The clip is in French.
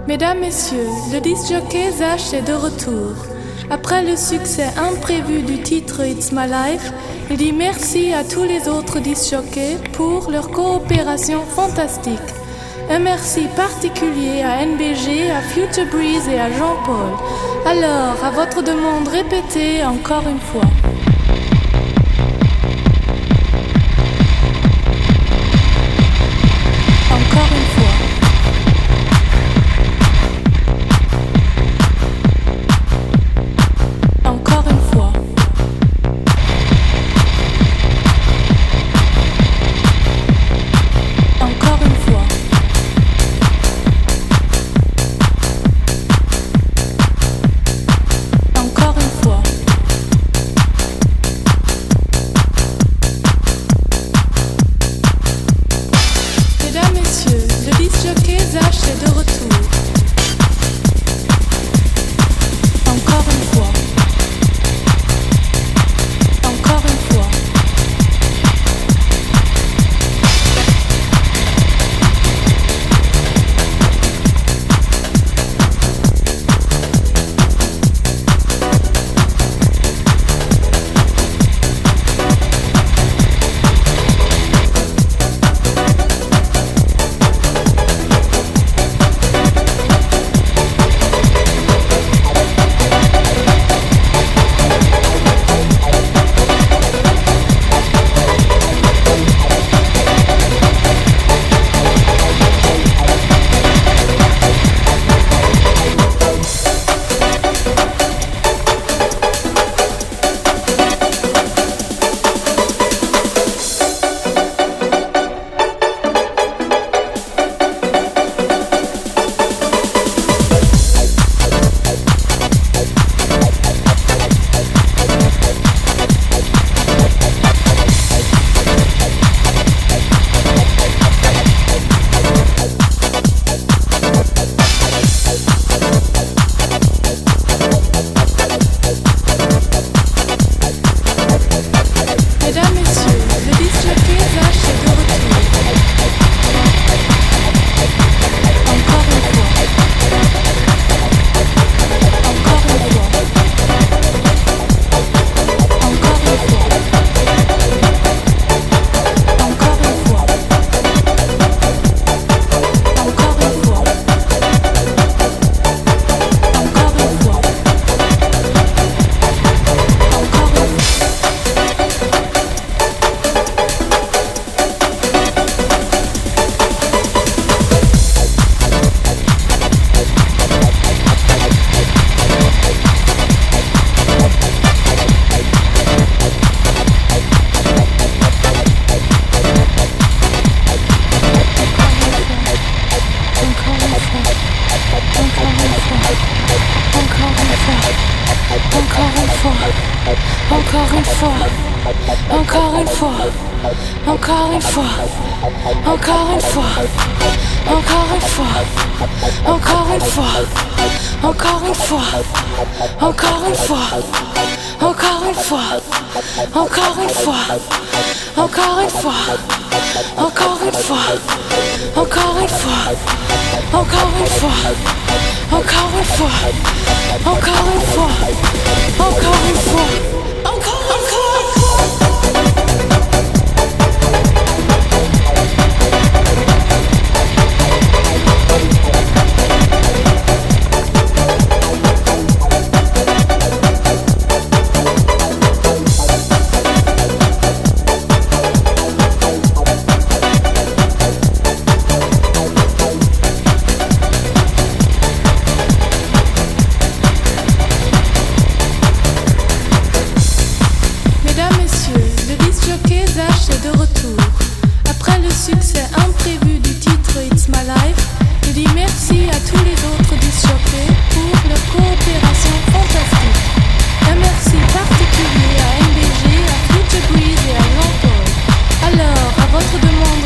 Mesdames, Messieurs, le disc-jockey Zach est de retour. Après le succès imprévu du titre It's My Life, il dit merci à tous les autres disc-jockeys pour leur coopération fantastique. Un merci particulier à NBG, à Future Breeze et à Jean-Paul. Alors, à votre demande, répétez encore une fois. Encore une fois. Encore une fois. Encore une fois. Encore une fois. Mesdames, Messieurs, le disc-jockey Zach est de retour. Encore une fois. Encore une fois. Mesdames, Messieurs, le disc-jockey Zach est de retour. Encore une fois. Encore une fois. Encore une fois. Encore une fois. Encore une fois. Encore une fois. Encore une fois. Encore une fois, encore une fois, encore une fois, encore une fois, encore une fois, encore une fois, encore une fois, encore une fois, encore une fois, encore une fois, encore une fois, encore une fois, encore une fois, encore une fois, encore une fois, encore une fois, encore une fois. Mesdames, Messieurs, le disc-jockey Zach est de retour. Après le succès imprévu du titre It's My Life, il dit merci à tous les autres disc-jockeys pour leur coopération fantastique. Un merci particulier à NBG, à Future Breeze et à Jean-Paul. Alors, à votre demande,